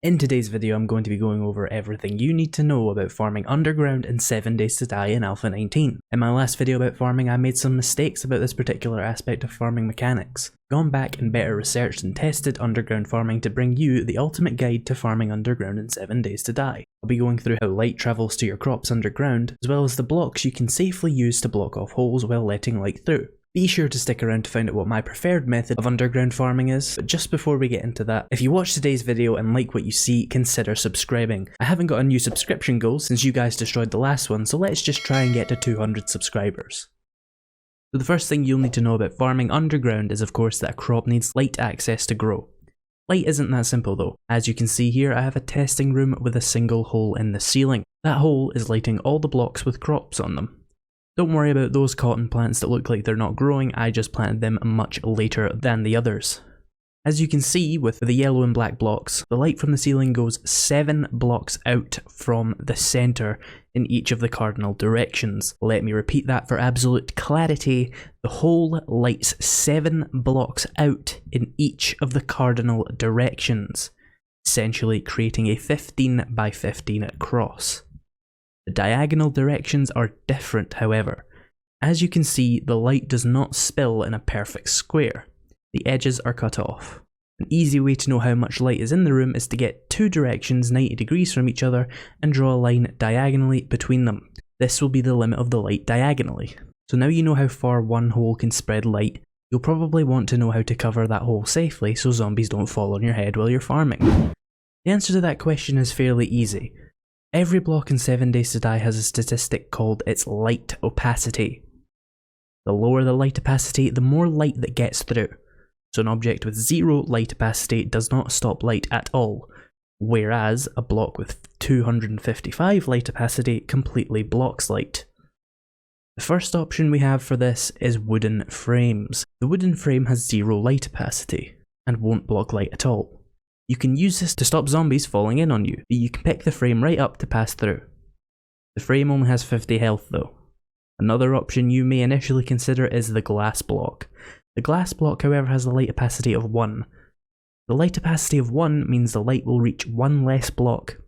In today's video, I'm going to be going over everything you need to know about farming underground in 7 Days to Die in Alpha 19. In my last video about farming, I made some mistakes about this particular aspect of farming mechanics. Gone back and better researched and tested underground farming to bring you the ultimate guide to farming underground in 7 Days to Die. I'll be going through how light travels to your crops underground, as well as the blocks you can safely use to block off holes while letting light through. Be sure to stick around to find out what my preferred method of underground farming is, but just before we get into that, if you watch today's video and like what you see, consider subscribing. I haven't got a new subscription goal since you guys destroyed the last one, so let's just try and get to 200 subscribers. So the first thing you'll need to know about farming underground is of course that a crop needs light access to grow. Light isn't that simple though. As you can see here, I have a testing room with a single hole in the ceiling. That hole is lighting all the blocks with crops on them. Don't worry about those cotton plants that look like they're not growing, I just planted them much later than the others. As you can see with the yellow and black blocks, the light from the ceiling goes 7 blocks out from the centre in each of the cardinal directions. Let me repeat that for absolute clarity. The hole lights 7 blocks out in each of the cardinal directions, essentially creating a 15 by 15 cross. The diagonal directions are different, however. As you can see, the light does not spill in a perfect square. The edges are cut off. An easy way to know how much light is in the room is to get 2 directions 90 degrees from each other and draw a line diagonally between them. This will be the limit of the light diagonally. So now you know how far one hole can spread light, you'll probably want to know how to cover that hole safely so zombies don't fall on your head while you're farming. The answer to that question is fairly easy. Every block in 7 Days to Die has a statistic called its light opacity. The lower the light opacity, the more light that gets through. So an object with 0 light opacity does not stop light at all, whereas a block with 255 light opacity completely blocks light. The first option we have for this is wooden frames. The wooden frame has 0 light opacity and won't block light at all. You can use this to stop zombies falling in on you, but you can pick the frame right up to pass through. The frame only has 50 health though. Another option you may initially consider is the glass block. The glass block however has a light opacity of 1. The light opacity of 1 means the light will reach 1 less block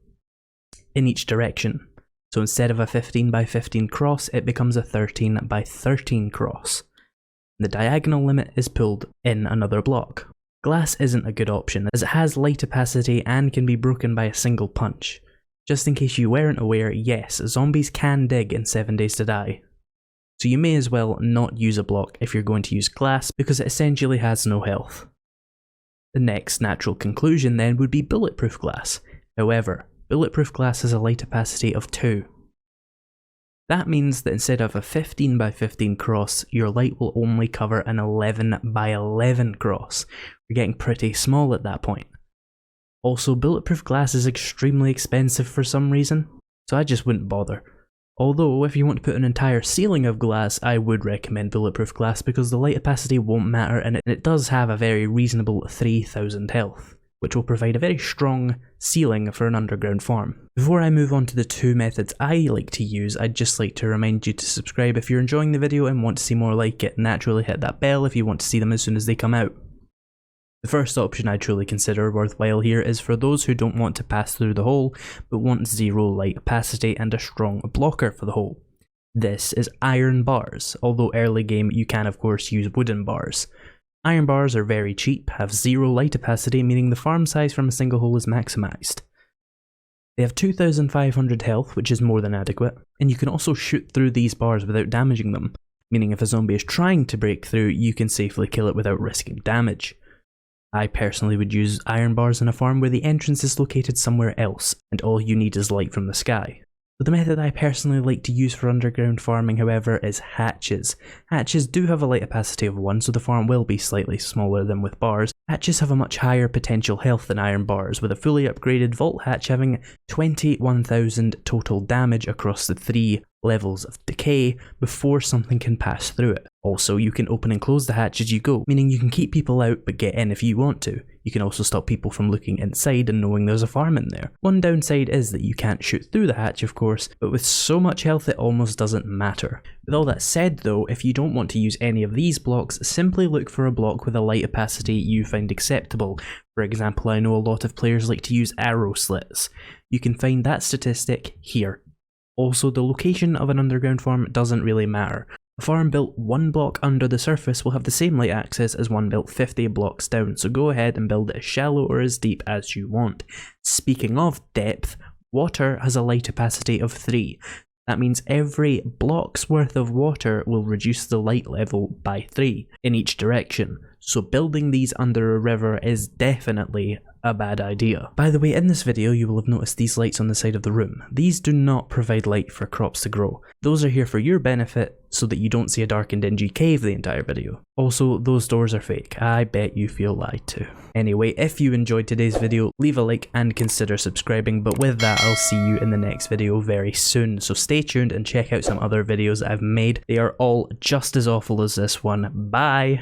in each direction. So instead of a 15 by 15 cross, it becomes a 13 by 13 cross. The diagonal limit is pulled in another block. Glass isn't a good option as it has light opacity and can be broken by a single punch. Just in case you weren't aware, yes, zombies can dig in 7 Days to Die. So you may as well not use a block if you're going to use glass because it essentially has no health. The next natural conclusion then would be bulletproof glass. However, bulletproof glass has a light opacity of 2. That means that instead of a 15 by 15 cross, your light will only cover an 11 by 11 cross. You're getting pretty small at that point. Also, bulletproof glass is extremely expensive for some reason, so I just wouldn't bother. Although, if you want to put an entire ceiling of glass, I would recommend bulletproof glass because the light opacity won't matter and it does have a very reasonable 3000 health, which will provide a very strong ceiling for an underground farm. Before I move on to the 2 methods I like to use, I'd just like to remind you to subscribe if you're enjoying the video and want to see more like it. Naturally hit that bell if you want to see them as soon as they come out. The first option I truly consider worthwhile here is for those who don't want to pass through the hole, but want 0 light opacity and a strong blocker for the hole. This is iron bars, although early game you can of course use wooden bars. Iron bars are very cheap, have 0 light opacity, meaning the farm size from a single hole is maximised. They have 2500 health, which is more than adequate, and you can also shoot through these bars without damaging them, meaning if a zombie is trying to break through, you can safely kill it without risking damage. I personally would use iron bars in a farm where the entrance is located somewhere else, and all you need is light from the sky. But the method I personally like to use for underground farming, however, is hatches. Hatches do have a light opacity of 1, so the farm will be slightly smaller than with bars. Hatches have a much higher potential health than iron bars, with a fully upgraded vault hatch having 21,000 total damage across the 3 levels of decay before something can pass through it. Also, you can open and close the hatch as you go, meaning you can keep people out but get in if you want to. You can also stop people from looking inside and knowing there's a farm in there. One downside is that you can't shoot through the hatch, of course, but with so much health it almost doesn't matter. With all that said though, if you don't want to use any of these blocks, simply look for a block with a light opacity you find acceptable. For example, I know a lot of players like to use arrow slits. You can find that statistic here. Also, the location of an underground farm doesn't really matter. A farm built 1 block under the surface will have the same light access as one built 50 blocks down, so go ahead and build it as shallow or as deep as you want. Speaking of depth, water has a light opacity of 3. That means every block's worth of water will reduce the light level by 3 in each direction, so building these under a river is definitely a bad idea. By the way, in this video you will have noticed these lights on the side of the room. These do not provide light for crops to grow. Those are here for your benefit so that you don't see a dark and dingy cave the entire video. Also, those doors are fake. I bet you feel lied to. Anyway, if you enjoyed today's video, leave a like and consider subscribing, but with that I'll see you in the next video very soon, so stay tuned and check out some other videos that I've made. They are all just as awful as this one. Bye!